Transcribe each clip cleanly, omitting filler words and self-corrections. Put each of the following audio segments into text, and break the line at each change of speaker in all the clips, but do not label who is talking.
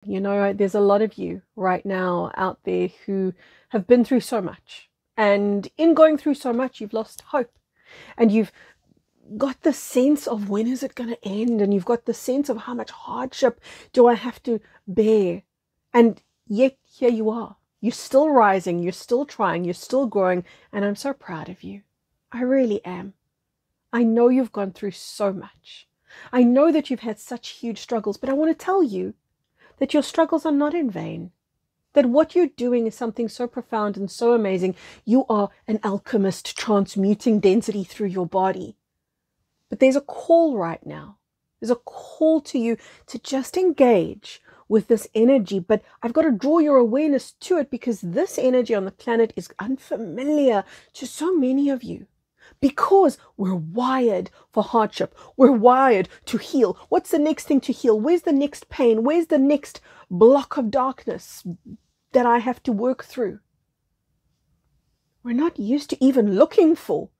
You know, there's a lot of you right now out there who have been through so much. And in going through so much, you've lost hope. And you've got the sense of when is it going to end? And you've got the sense of how much hardship do I have to bear? And yet here you are. You're still rising. You're still trying. You're still growing. And I'm so proud of you. I really am. I know you've gone through so much. I know that you've had such huge struggles, but I want to tell you that your struggles are not in vain. That what you're doing is something so profound and so amazing. You are an alchemist transmuting density through your body. But there's a call right now. There's a call to you to just engage with this energy. But I've got to draw your awareness to it because this energy on the planet is unfamiliar to so many of you. Because we're wired for hardship. We're wired to heal. What's the next thing to heal? Where's the next pain? Where's the next block of darkness that I have to work through? We're not used to even looking for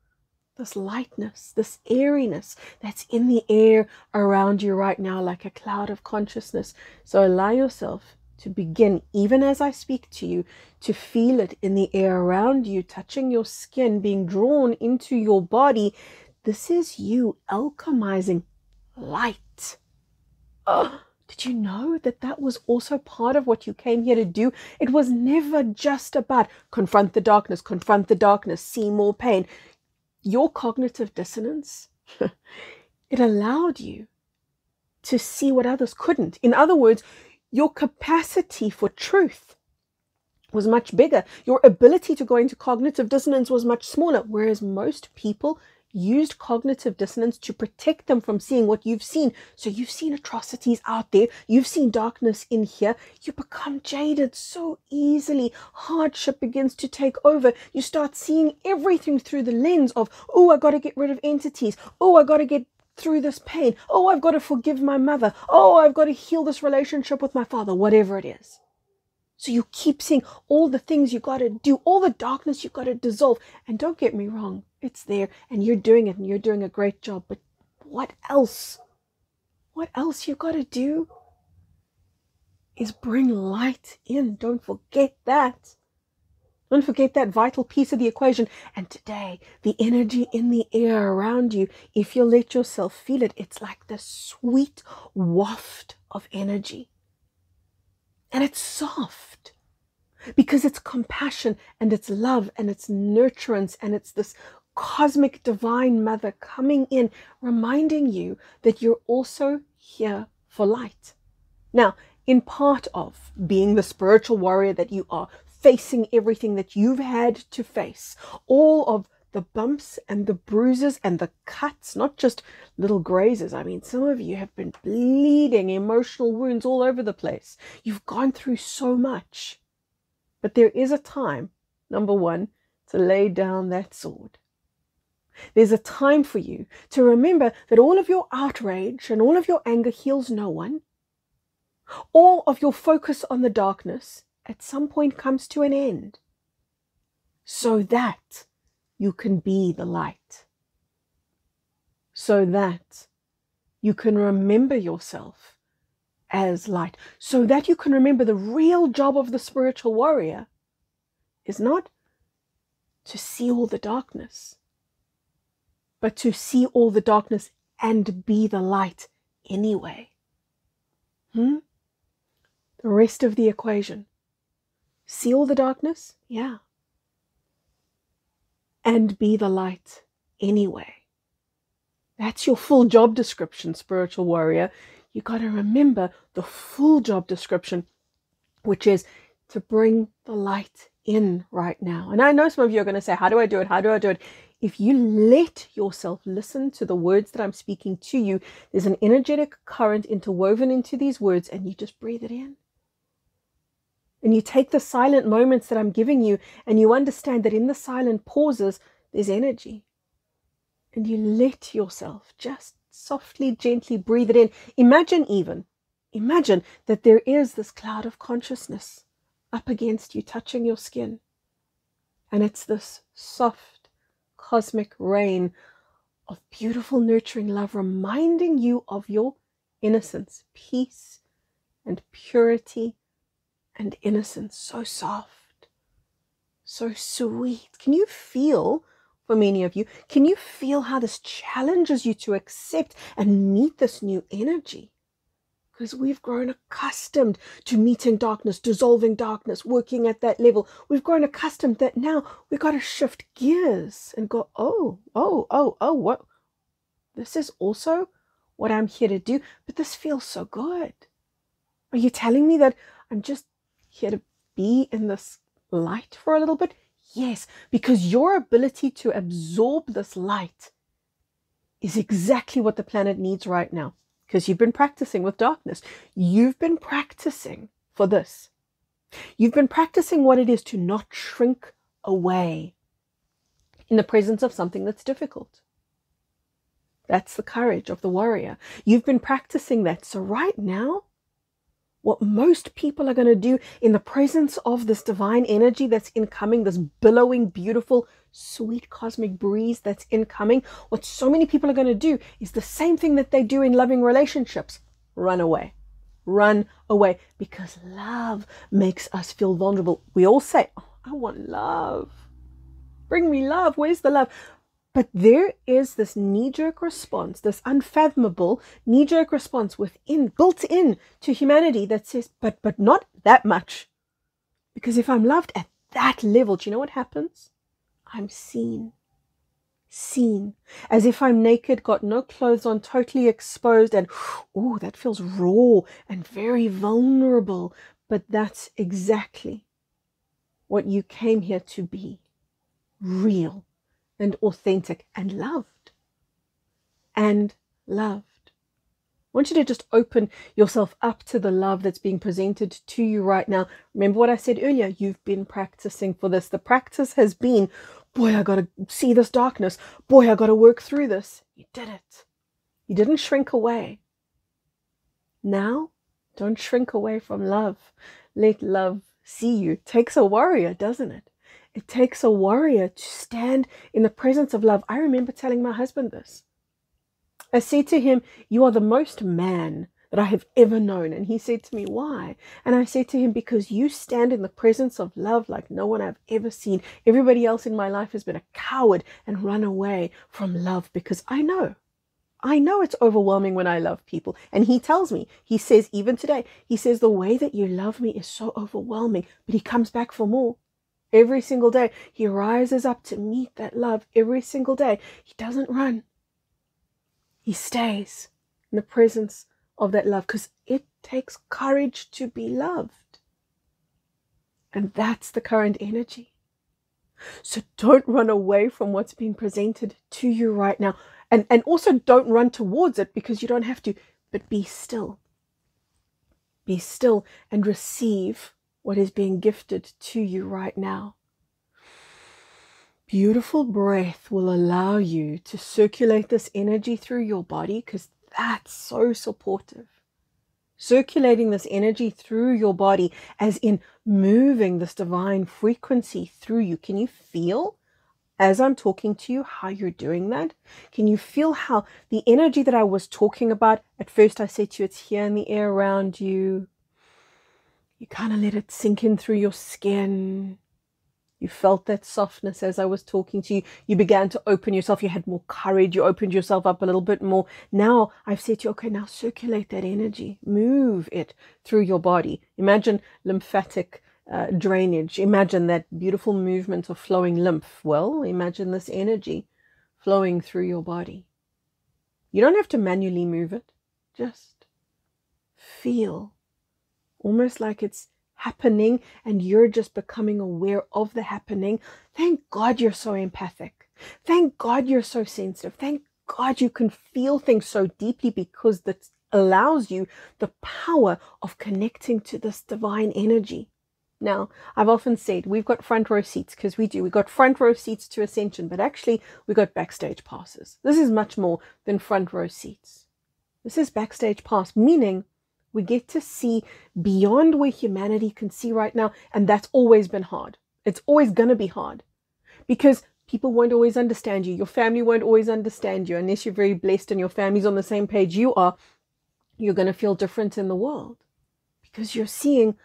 this lightness, this airiness that's in the air around you right now like a cloud of consciousness. So allow yourself to begin, even as I speak to you, to feel it in the air around you, touching your skin, being drawn into your body. This is you alchemizing light. Oh, did you know that that was also part of what you came here to do? It was never just about confront the darkness, see more pain. Your cognitive dissonance, it allowed you to see what others couldn't. In other words, your capacity for truth was much bigger. Your ability to go into cognitive dissonance was much smaller, whereas most people used cognitive dissonance to protect them from seeing what you've seen. So you've seen atrocities out there. You've seen darkness in here. You become jaded so easily. Hardship begins to take over. You start seeing everything through the lens of, oh, I got to get rid of entities. Oh, I got to get through this pain. Oh, I've got to forgive my mother. Oh, I've got to heal this relationship with my father, whatever it is. So you keep seeing all the things you got to do, all the darkness you got to dissolve. And don't get me wrong, it's there and you're doing it and you're doing a great job. But what else? What else you got to do is bring light in. Don't forget that. Don't forget that vital piece of the equation. And today, the energy in the air around you, if you let yourself feel it, it's like the sweet waft of energy. And it's soft because it's compassion and it's love and it's nurturance and it's this cosmic divine mother coming in, reminding you that you're also here for light. Now, in part of being the spiritual warrior that you are, facing everything that you've had to face, all of the bumps and the bruises and the cuts, not just little grazes. I mean, some of you have been bleeding, emotional wounds all over the place. You've gone through so much. But there is a time, number one, to lay down that sword. There's a time for you to remember that all of your outrage and all of your anger heals no one. All of your focus on the darkness at some point comes to an end, so that you can be the light, so that you can remember yourself as light, so that you can remember the real job of the spiritual warrior is not to see all the darkness, but to see all the darkness and be the light anyway. The rest of the equation. See all the darkness? Yeah. And be the light anyway. That's your full job description, spiritual warrior. You got to remember the full job description, which is to bring the light in right now. And I know some of you are going to say, how do I do it? How do I do it? If you let yourself listen to the words that I'm speaking to you, there's an energetic current interwoven into these words, and you just breathe it in. And you take the silent moments that I'm giving you, and you understand that in the silent pauses, there's energy. And you let yourself just softly, gently breathe it in. Imagine that there is this cloud of consciousness up against you, touching your skin. And it's this soft, cosmic rain of beautiful, nurturing love, reminding you of your innocence, peace, and purity and innocence. So soft, so sweet. Can you feel, for many of you, can you feel how this challenges you to accept and meet this new energy? Because we've grown accustomed to meeting darkness, dissolving darkness, working at that level. We've grown accustomed that now we've got to shift gears and go, what? This is also what I'm here to do, but this feels so good. Are you telling me that I'm just here to be in this light for a little bit? Yes, because your ability to absorb this light is exactly what the planet needs right now. Because you've been practicing with darkness. You've been practicing for this. You've been practicing what it is to not shrink away in the presence of something that's difficult. That's the courage of the warrior. You've been practicing that. So right now, what most people are going to do in the presence of this divine energy that's incoming, this billowing, beautiful, sweet cosmic breeze that's incoming, what so many people are going to do is the same thing that they do in loving relationships. Run away. Run away. Because love makes us feel vulnerable. We all say, oh, I want love. Bring me love. Where's the love? But there is this knee-jerk response, this unfathomable knee-jerk response built in to humanity that says, but not that much. Because if I'm loved at that level, do you know what happens? I'm seen. Seen. As if I'm naked, got no clothes on, totally exposed, and oh, that feels raw and very vulnerable. But that's exactly what you came here to be. Real. And authentic and loved. And loved. I want you to just open yourself up to the love that's being presented to you right now. Remember what I said earlier? You've been practicing for this. The practice has been, boy, I got to see this darkness. Boy, I got to work through this. You did it. You didn't shrink away. Now, don't shrink away from love. Let love see you. It takes a warrior, doesn't it? It takes a warrior to stand in the presence of love. I remember telling my husband this. I said to him, you are the most man that I have ever known. And he said to me, why? And I said to him, because you stand in the presence of love like no one I've ever seen. Everybody else in my life has been a coward and run away from love, because I know it's overwhelming when I love people. And he tells me, he says, even today, he says, the way that you love me is so overwhelming, but he comes back for more. Every single day, he rises up to meet that love. Every single day, he doesn't run. He stays in the presence of that love, because it takes courage to be loved. And that's the current energy. So don't run away from what's being presented to you right now. And also don't run towards it, because you don't have to, but be still. Be still and receive what is being gifted to you right now. Beautiful breath will allow you to circulate this energy through your body, because that's so supportive. Circulating this energy through your body, as in moving this divine frequency through you. Can you feel, as I'm talking to you, how you're doing that? Can you feel how the energy that I was talking about, at first I said to you, it's here in the air around you. You kind of let it sink in through your skin. You felt that softness as I was talking to you. You began to open yourself. You had more courage. You opened yourself up a little bit more. Now I've said to you, okay, now circulate that energy. Move it through your body. Imagine lymphatic drainage. Imagine that beautiful movement of flowing lymph. Well, imagine this energy flowing through your body. You don't have to manually move it. Just feel. Almost like it's happening and you're just becoming aware of the happening. Thank God you're so empathic. Thank God you're so sensitive. Thank God you can feel things so deeply, because that allows you the power of connecting to this divine energy. Now, I've often said we've got front row seats, because we do. We've got front row seats to ascension, but actually we got backstage passes. This is much more than front row seats. This is backstage pass, meaning we get to see beyond where humanity can see right now. And that's always been hard. It's always going to be hard, because people won't always understand you. Your family won't always understand you. Unless you're very blessed and your family's on the same page you are, you're going to feel different in the world. because you're seeing,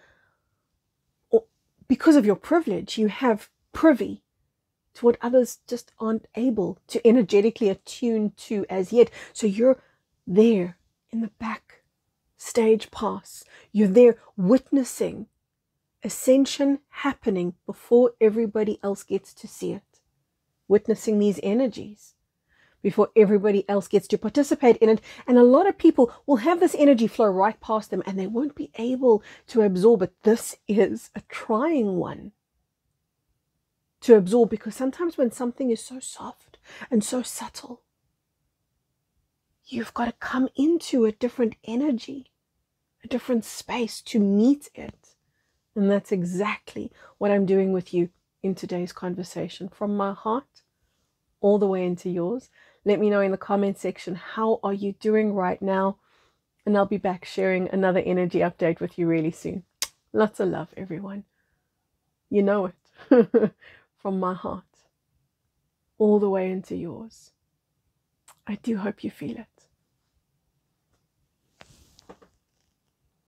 or because of your privilege, you have privy to what others just aren't able to energetically attune to as yet. So you're there in the back stage pass. You're there witnessing ascension happening before everybody else gets to see it. Witnessing these energies before everybody else gets to participate in it. And a lot of people will have this energy flow right past them and they won't be able to absorb it. This is a trying one to absorb, because sometimes when something is so soft and so subtle, you've got to come into a different energy, a different space to meet it. And that's exactly what I'm doing with you in today's conversation, from my heart all the way into yours. Let me know in the comment section, how are you doing right now? And I'll be back sharing another energy update with you really soon. Lots of love, everyone. You know it. From my heart all the way into yours. I do hope you feel it.